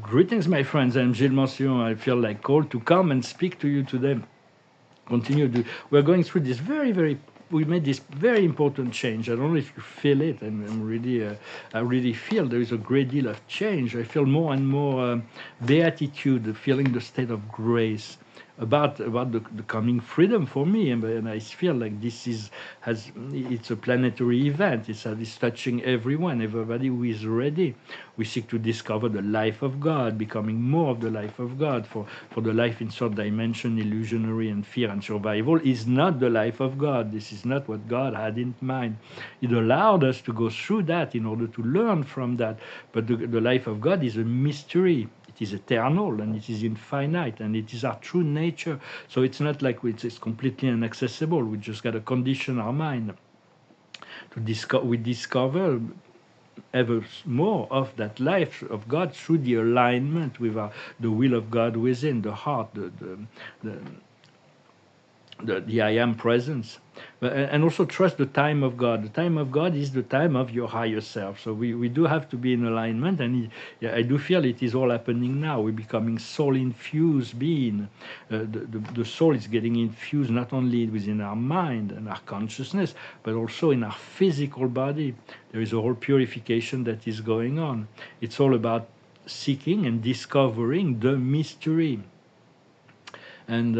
Greetings, my friends. I'm Gilles Mention. I feel like called to come and speak to you today. Continue to. We're going through this very. We made this very important change. I don't know if you feel it. I'm really. I really feel there is a great deal of change. I feel more and more beatitude, feeling the state of grace about the coming freedom for me, and I feel like this is has it's a planetary event. It's touching everyone, everybody who is ready. We seek to discover the life of God, becoming more of the life of God. For the life in third dimension, illusionary and fear and survival is not the life of God. This is not what God had in mind. It allowed us to go through that in order to learn from that. But the life of God is a mystery. It is eternal and it is infinite and it is our true nature. So it's not like it's completely inaccessible. We just got to condition our mind to discover. We discover ever more of that life of God through the alignment with the will of God within the heart, the, the I am presence. And also trust the time of God. The time of God is the time of your higher self. So we do have to be in alignment, and yeah, I do feel it is all happening now. We're becoming soul-infused being. The soul is getting infused not only within our mind and our consciousness, but also in our physical body. There is a whole purification that is going on. It's all about seeking and discovering the mystery and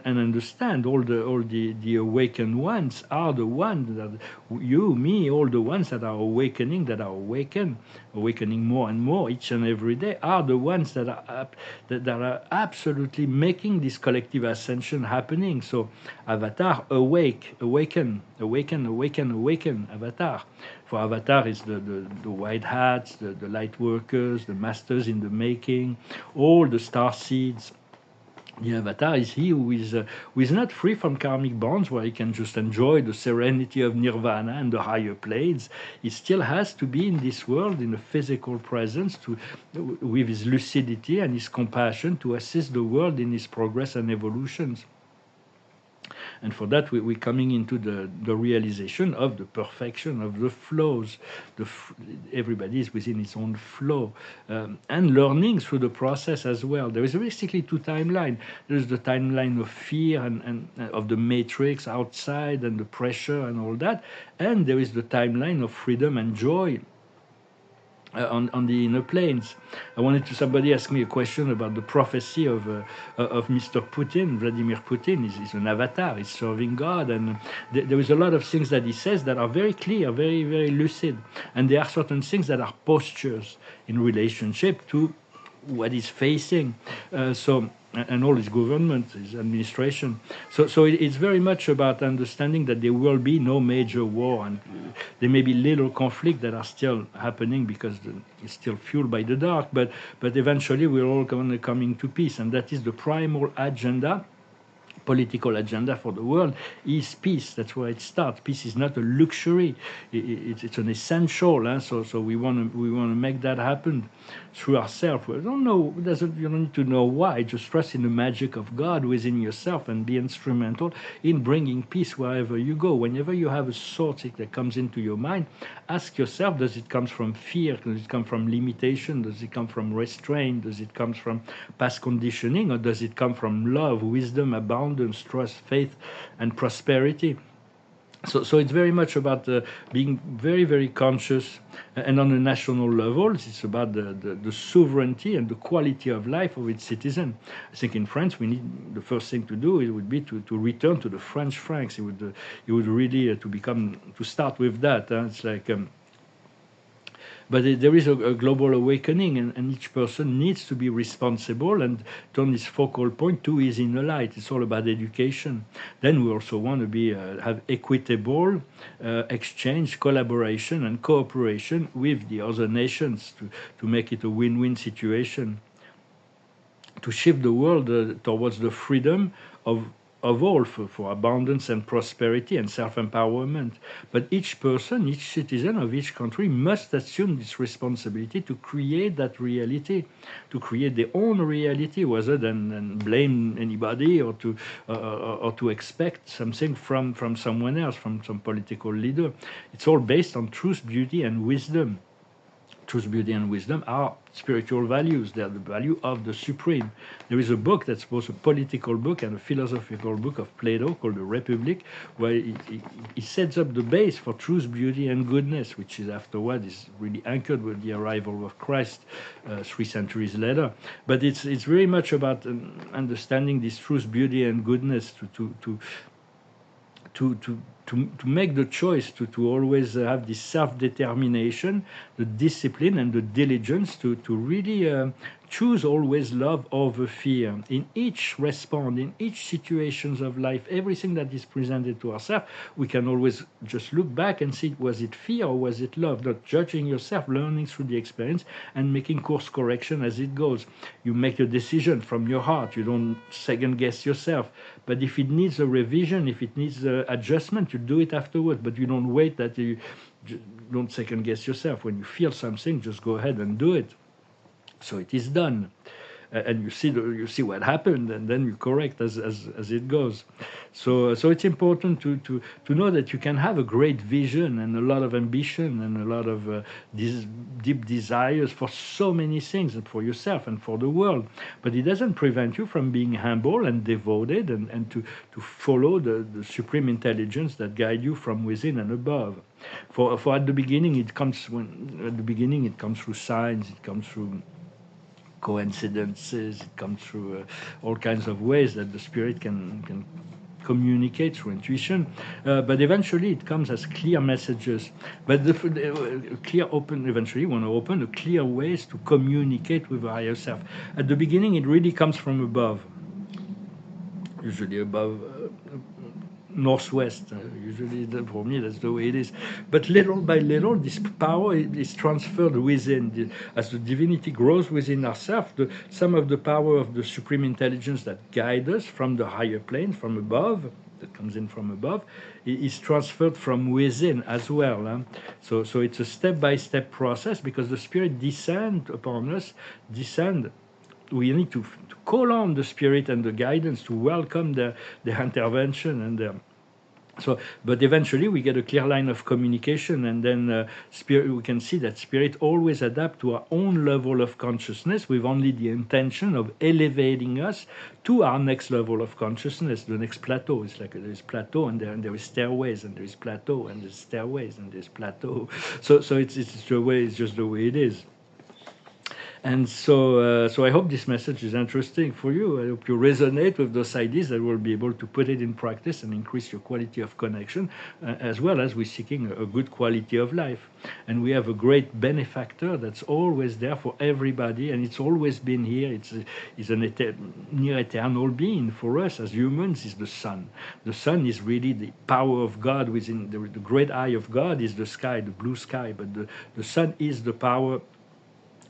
understand all the awakened ones are the ones that you, me, all the ones that are awakening, that are awakening more and more each and every day, are the ones that are that are absolutely making this collective ascension happening. So avatar, awaken avatar. For avatar is the white hats, the light workers, the masters in the making, all the star seeds. The avatar is he who is not free from karmic bonds, where he can just enjoy the serenity of nirvana and the higher planes. He still has to be in this world, in a physical presence, with his lucidity and his compassion, to assist the world in its progress and evolutions. And for that, we're coming into the realization of the perfection of the flows. Everybody is within its own flow, and learning through the process as well. There is basically two timelines. There is the timeline of fear and of the matrix outside and the pressure and all that, and there is the timeline of freedom and joy on the inner planes. I wanted to somebody ask me a question about the prophecy of Mr. Putin, Vladimir Putin. He's an avatar. He's serving God, and there is a lot of things that he says that are very clear, very lucid, and there are certain things that are postures in relationship to what he's facing. And all his government, his administration. So it's very much about understanding that there will be no major war, and there may be little conflict that are still happening because it's still fueled by the dark. But eventually we're all going to come into peace, and that is the primal agenda, political agenda for the world, is peace. That's where it starts. Peace is not a luxury; it's an essential. So we want to make that happen through ourselves. We don't know. You don't need to know why. Just trust in the magic of God within yourself and be instrumental in bringing peace wherever you go. Whenever you have a thought that comes into your mind, ask yourself: does it come from fear? Does it come from limitation? Does it come from restraint? Does it come from past conditioning, or does it come from love, wisdom, abundance, trust, faith, and prosperity? So it's very much about being very conscious, and on a national level, it's about the sovereignty and the quality of life of its citizen. I think in France, we need the first thing to do. It would be to return to the French francs. It would really to start with that. It's like. But there is a global awakening, and each person needs to be responsible and turn his focal point to his inner light. It's all about education. Then we also want to be have equitable exchange, collaboration, and cooperation with the other nations to make it a win-win situation, to shift the world towards the freedom of all, for abundance and prosperity and self-empowerment. But each person, each citizen of each country must assume this responsibility to create that reality, to create their own reality, rather than blame anybody or to expect something from someone else, from some political leader. It's all based on truth, beauty, and wisdom. truth, beauty, and wisdom are spiritual values. They are the value of the supreme. There is a book that's both a political book and a philosophical book of Plato called The Republic, where he sets up the base for truth, beauty, and goodness, which is afterward is really anchored with the arrival of Christ 3 centuries later. But it's very much about understanding this truth, beauty, and goodness to make the choice to always have this self-determination, the discipline and the diligence to really choose always love over fear. In each response, in each situations of life, everything that is presented to ourselves, we can always just look back and see, was it fear or was it love? Not judging yourself, learning through the experience and making course correction as it goes. You make a decision from your heart. You don't second guess yourself. But if it needs a revision, if it needs adjustment, you do it afterward. But you don't wait that you don't second guess yourself. When you feel something, just go ahead and do it. So it is done, and you see what happened, and then you correct as it goes. So it's important to know that you can have a great vision and a lot of ambition and a lot of these deep desires for so many things, and for yourself and for the world. But it doesn't prevent you from being humble and devoted and to follow the supreme intelligence that guide you from within and above. For at the beginning it comes through signs, it comes through coincidences, it comes through all kinds of ways that the spirit can communicate through intuition, but eventually it comes as clear messages. But eventually you want to open the clear ways to communicate with higher self. At the beginning it really comes from above, usually above northwest. Usually, for me, that's the way it is. But little by little, this power is transferred within. As the divinity grows within ourselves, some of the power of the supreme intelligence that guides us from the higher plane, from above, that comes in from above, is transferred from within as well. So it's a step-by-step process, because the spirit descends upon us, we need to call on the spirit and the guidance to welcome their intervention and their. But eventually we get a clear line of communication, and then spirit. We can see that spirit always adapt to our own level of consciousness, with only the intention of elevating us to our next level of consciousness, the next plateau. It's like there is plateau, and there is stairways, and there is plateau, and there's stairways, and there's plateau. So it's the way. It's just the way it is. And so I hope this message is interesting for you. I hope you resonate with those ideas, that we'll be able to put it in practice and increase your quality of connection, as well as we're seeking a good quality of life. And we have a great benefactor that's always there for everybody, and it's always been here. It's near eternal being for us as humans. Is the sun. The sun is really the power of God within the great eye of God is the sky, the blue sky. But the sun is the power.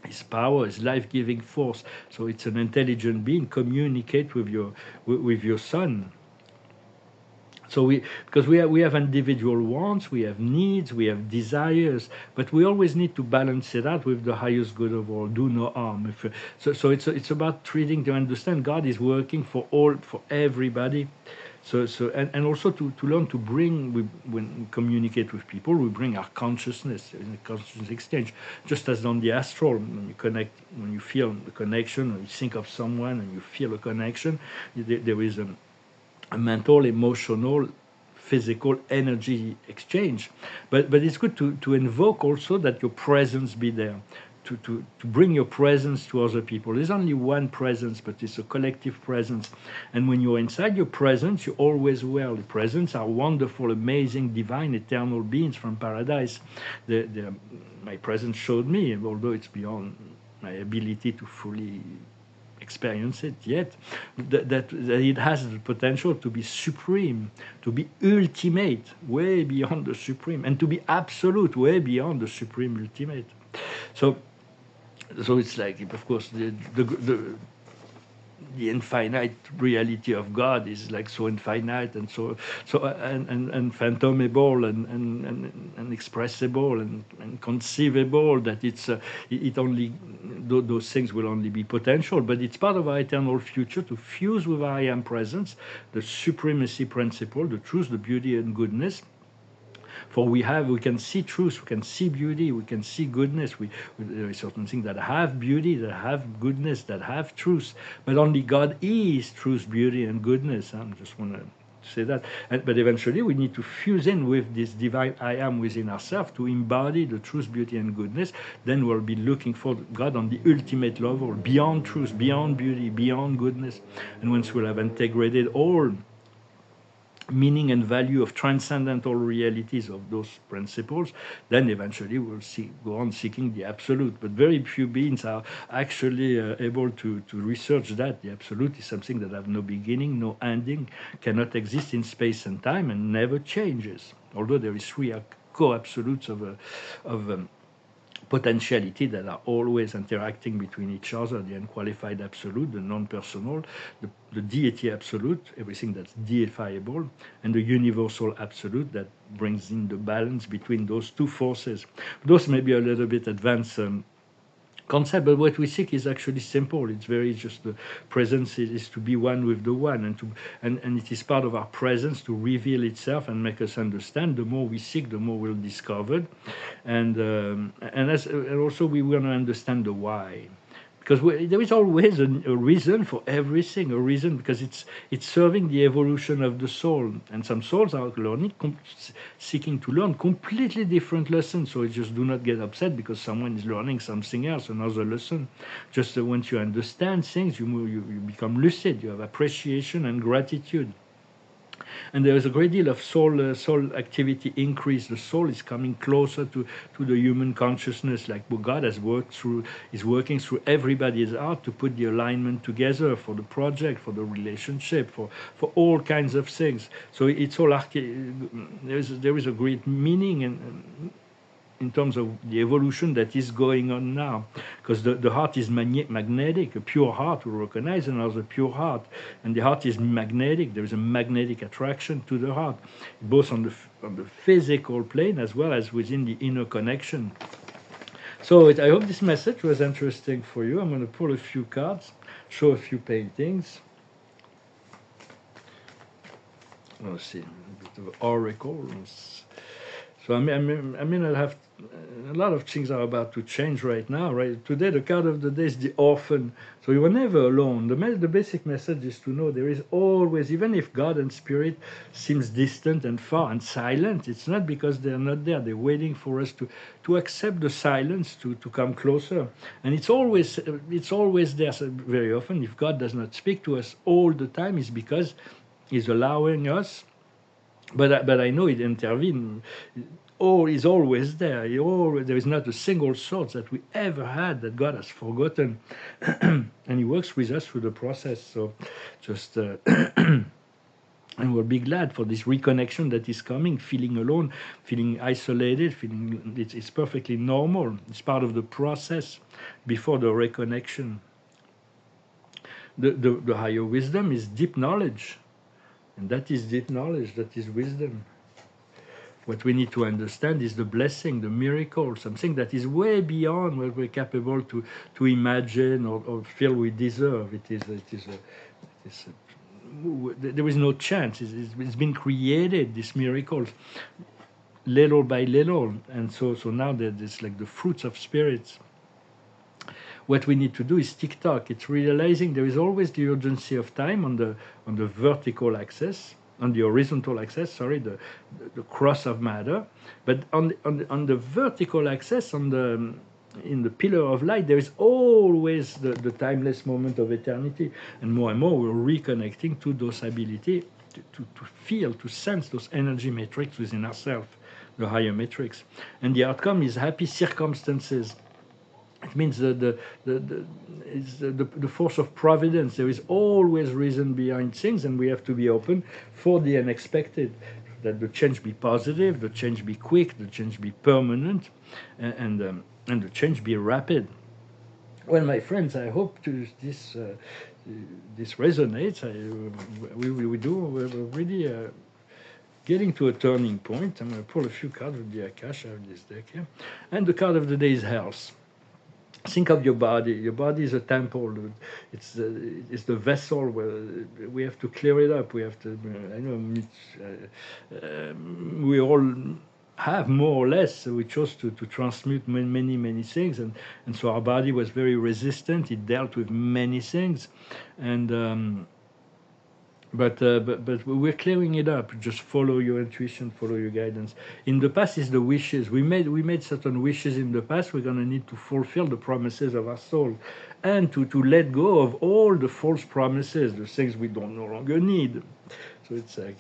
His power is life-giving force. So it's an intelligent being. Communicate with your son. So because we have individual wants, we have needs, we have desires, but we always need to balance it out with the highest good of all. Do no harm. So it's about treating to understand God is working for everybody. So and also to learn to bring, when we communicate with people, we bring our consciousness in a consciousness exchange, just as on the astral, when you connect, when you feel the connection, or you think of someone and you feel a connection, there is a mental, emotional, physical energy exchange. But it's good to invoke also that your presence be there. To bring your presence to other people. There's only one presence, but it's a collective presence. And when you're inside your presence, you're always well. The presence are wonderful, amazing, divine, eternal beings from paradise. My presence showed me, although it's beyond my ability to fully experience it yet, that it has the potential to be supreme, to be ultimate, way beyond the supreme, and to be absolute, way beyond the supreme ultimate. So it's like, of course, the infinite reality of God is like so infinite and so fathomable and expressible and conceivable, that it only those things will only be potential. But it's part of our eternal future to fuse with our I am presence, the supremacy principle, the truth, the beauty and goodness, For we can see truth, we can see beauty, we can see goodness. There are certain things that have beauty, that have goodness, that have truth. But only God is truth, beauty, and goodness. I just want to say that. But eventually we need to fuse in with this divine I am within ourselves to embody the truth, beauty, and goodness. Then we'll be looking for God on the ultimate level, beyond truth, beyond beauty, beyond goodness. And once we'll have integrated all meaning and value of transcendental realities of those principles, then eventually we'll go on seeking the absolute. But very few beings are actually able to research that. The absolute is something that have no beginning, no ending, cannot exist in space and time, and never changes. Although there is three co-absolutes of potentiality that are always interacting between each other: the unqualified absolute, the non-personal, the deity absolute, everything that's deifiable, and the universal absolute that brings in the balance between those two forces. Those may be a little bit advanced concept, but what we seek is actually simple. It's very just the presence is to be one with the one, and it is part of our presence to reveal itself and make us understand. The more we seek, the more we'll discover, and also we want to understand the why. Because there is always a reason for everything, a reason, because it's serving the evolution of the soul. And some souls are learning, seeking to learn completely different lessons. So just do not get upset because someone is learning something else, another lesson. Just once you understand things, you become lucid. You have appreciation and gratitude. And there is a great deal of soul activity increase. The soul is coming closer to the human consciousness, like what God has is working through everybody's art to put the alignment together for the project, for the relationship, for all kinds of things. So it's all there is a great meaning in terms of the evolution that is going on now, because the heart is magnetic. A pure heart will recognize another pure heart, and the heart is magnetic. There is a magnetic attraction to the heart, both on the physical plane as well as within the inner connection. So I hope this message was interesting for you. I'm going to pull a few cards, show a few paintings. Let's see, a bit of oracles. So I mean, I'll have a lot of things are about to change right now. Right today, the card of the day is the orphan. So you are never alone. The basic message is to know there is always, even if God and Spirit seems distant and far and silent, it's not because they're not there. They're waiting for us to accept the silence, to come closer. And it's always there. So very often, if God does not speak to us all the time, it's because He's allowing us. But I know it intervenes. Is always there. There is not a single thought that we ever had that God has forgotten, and He works with us through the process. So, just and we'll be glad for this reconnection that is coming. Feeling alone, feeling isolated, feeling it's perfectly normal. It's part of the process before the reconnection. The higher wisdom is deep knowledge. And that is deep knowledge, that is wisdom. What we need to understand is the blessing, the miracle, something that is way beyond what we're capable to imagine or feel we deserve. There is no chance. It's been created, this miracle, little by little. And so now there's like the fruits of spirits. What we need to do is tick-tock. It's realizing there is always the urgency of time on the vertical axis, on the horizontal axis, sorry, the cross of matter. But on the vertical axis, in the pillar of light, there is always the timeless moment of eternity. And more we're reconnecting to those ability to feel, to sense those energy matrix within ourselves, the higher matrix. And the outcome is happy circumstances. It means the force of providence. There is always reason behind things, and we have to be open for the unexpected. That the change be positive, the change be quick, the change be permanent, and the change be rapid. Well, my friends, I hope this resonates. We do. We're really getting to a turning point. I'm going to pull a few cards with the Akash. I have this deck here, and the card of the day is health. Think of your body. Your body is a temple. It's the vessel where we have to clear it up. We have to. I know we all have more or less. So we chose to transmute many things, and so our body was very resistant. It dealt with many things, and but we're clearing it up. Just follow your intuition, follow your guidance. In the past is the wishes we made certain wishes in the past. We're going to need to fulfill the promises of our soul, and to let go of all the false promises, the things we don't no longer need. So it's like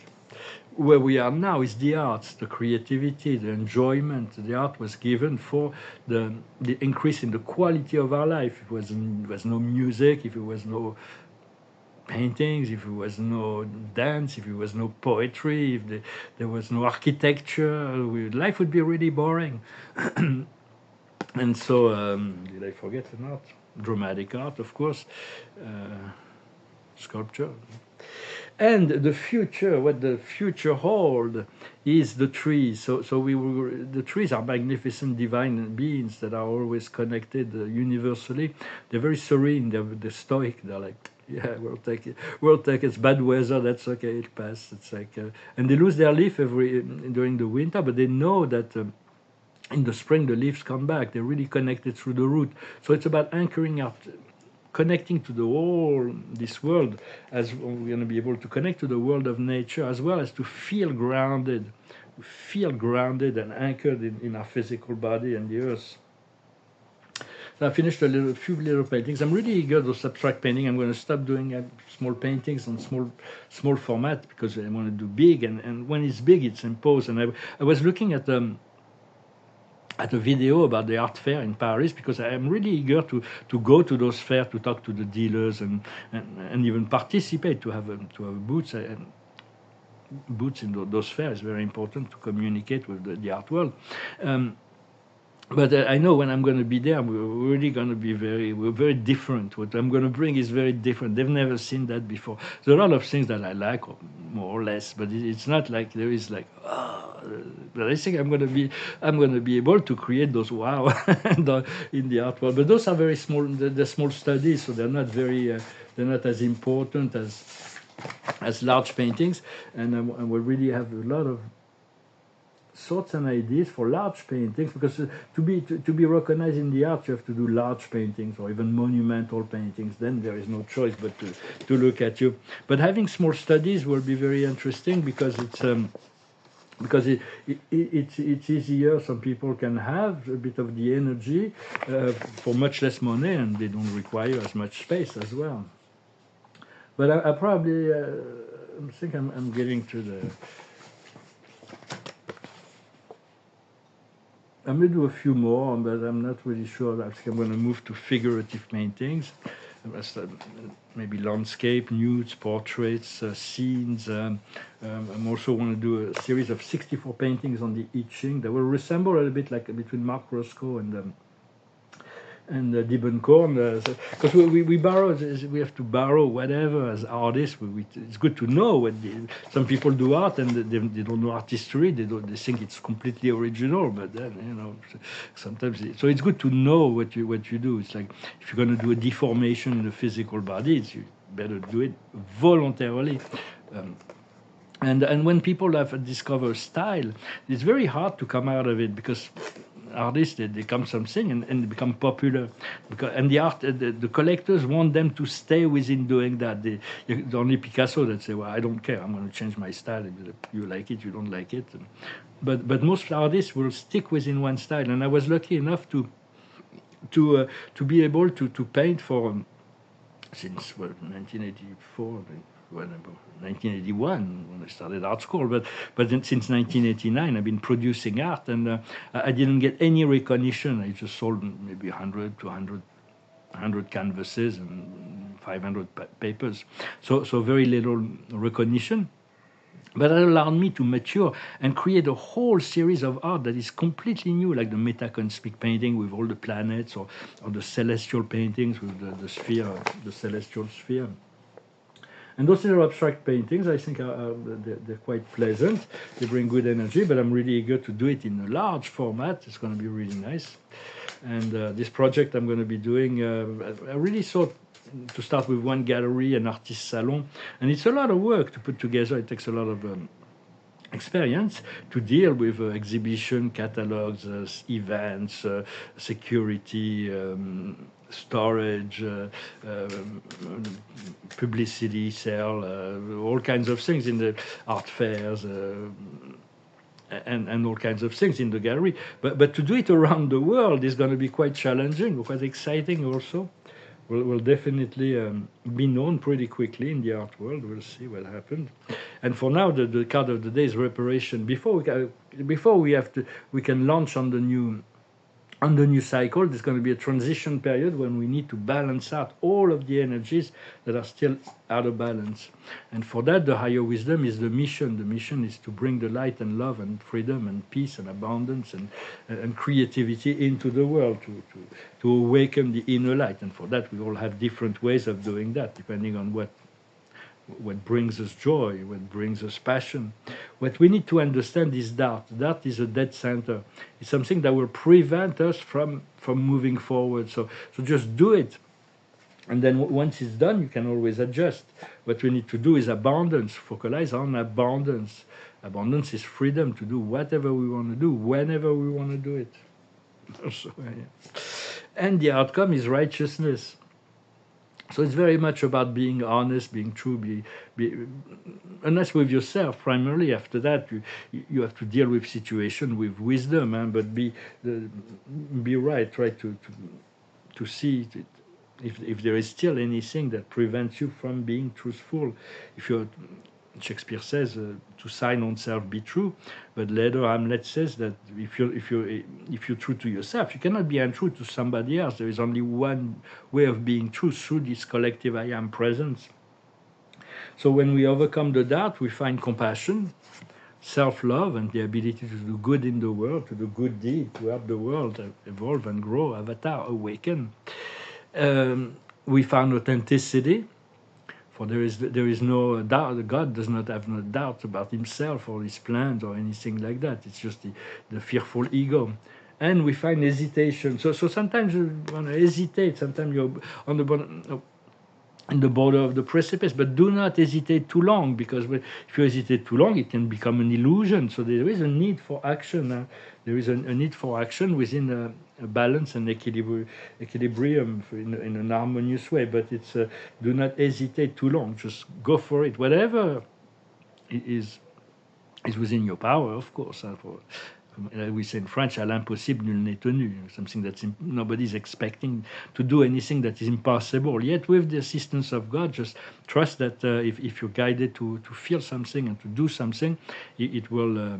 where we are now is the arts, the creativity, the enjoyment. The art was given for the increase in the quality of our life. It was no music, if it was no paintings, if it was no dance, if it was no poetry, if there was no architecture, life would be really boring. And so, did I forget an art? Dramatic art, of course, sculpture. And the future, what the future hold, is the trees. So the trees are magnificent divine beings that are always connected universally. They're very serene. They're stoic. They're like, yeah, we'll take it. We'll take it. It's bad weather. That's okay. It passes. It's like, and they lose their leaf during the winter, but they know that. In the spring, the leaves come back. They're really connected through the root. So it's about anchoring up, connecting to the whole this world, as we're going to be able to connect to the world of nature, as well as to feel grounded and anchored in our physical body and the earth. So I finished a few little paintings. I'm really eager to abstract painting. I'm going to stop doing small paintings on small format, because I want to do big, and when it's big, it's imposed. And I was looking at a video about the art fair in Paris, because I am really eager to go to those fairs, to talk to the dealers, and even participate, to have booths. Booths in those fairs is very important to communicate with the art world. But I know when I'm going to be there, we're really going to be we're very different. What I'm going to bring is very different. They've never seen that before. There's a lot of things that I like, more or less, but it's not like there is like, but I think I'm going to be able to create those wow in the art world. But those are very small. They're small studies, so they're not very. They're not as important as large paintings, and I will really have a lot of thoughts and ideas for large paintings, because to be recognized in the art, you have to do large paintings or even monumental paintings. Then there is no choice but to look at you. But having small studies will be very interesting, because it's easier. Some people can have a bit of the energy for much less money, and they don't require as much space as well. But I probably I think I'm getting to the. I'm going to do a few more, but I'm not really sure. I think I'm going to move to figurative paintings, maybe landscape, nudes, portraits, scenes. I'm also want to do a series of 64 paintings on the I Ching that will resemble a little bit like between Mark Roscoe and Diebenkorn, because we borrow, we have to borrow whatever as artists. It's good to know what some people do art and they don't know art history. They think it's completely original, but then sometimes so it's good to know what you do. It's like if you're going to do a deformation in the physical body, you better do it voluntarily. And when people have discovered style, it's very hard to come out of it, because artists they become something and they become popular, and the collectors want them to stay within doing that. Only Picasso that say, well, I don't care, I'm going to change my style. You like it, you don't like it. But most artists will stick within one style, and I was lucky enough to be able to paint for since 1984. 1981 when I started art school, but then since 1989 I've been producing art, and I didn't get any recognition. I just sold maybe 100 to 100 canvases and 500 papers, so very little recognition. But that allowed me to mature and create a whole series of art that is completely new, like the metacosmic painting with all the planets, or the celestial paintings with the sphere, the celestial sphere. And those little abstract paintings, I think, they're quite pleasant. They bring good energy, but I'm really eager to do it in a large format. It's going to be really nice. And this project I'm going to be doing, I really thought to start with one gallery, an artist salon. And it's a lot of work to put together. It takes a lot of experience to deal with exhibition catalogs, events, security, storage, publicity, sale, all kinds of things in the art fairs. And all kinds of things in the gallery, but to do it around the world is going to be quite challenging, quite exciting also. Will definitely be known pretty quickly in the art world. We'll see what happens. And for now, the card of the day is reparation. Before we can launch on the new cycle, there's going to be a transition period when we need to balance out all of the energies that are still out of balance. And for that, the higher wisdom is the mission. The mission is to bring the light and love and freedom and peace and abundance and creativity into the world, to awaken the inner light. And for that, we all have different ways of doing that, depending on what brings us joy, what brings us passion. What we need to understand is doubt. Doubt is a dead center. It's something that will prevent us from moving forward. So just do it. And then once it's done, you can always adjust. What we need to do is abundance. Focalize on abundance. Abundance is freedom to do whatever we want to do, whenever we want to do it. So, yeah. And the outcome is righteousness. So it's very much about being honest, being true, be honest with yourself primarily. After that, you have to deal with situation with wisdom, but be right. Try to see if there is still anything that prevents you from being truthful. If you're Shakespeare says, "To thine own self be true," but later Hamlet says that if you're true to yourself, you cannot be untrue to somebody else. There is only one way of being true, through this collective I am presence. So when we overcome the doubt, we find compassion, self-love, and the ability to do good in the world, to do good deed, to help the world evolve and grow, avatar, awaken. We found authenticity. For there is no doubt. God does not have no doubt about himself or his plans or anything like that. It's just the fearful ego. And we find hesitation. So sometimes you want to hesitate. Sometimes you're on the border of the precipice, but do not hesitate too long, because if you hesitate too long, it can become an illusion. So there is a need for action. There is a need for action within a balance and equilibrium in an harmonious way. But it's do not hesitate too long. Just go for it. Whatever is within your power, of course. We say in French, à l'impossible nul n'est tenu. Something that nobody's expecting to do anything that is impossible. Yet with the assistance of God, just trust that if you're guided to feel something and to do something, it will.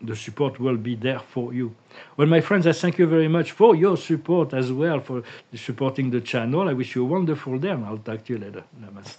The support will be there for you. Well, my friends, I thank you very much for your support as well, for supporting the channel. I wish you a wonderful day, and I'll talk to you later. Namaste.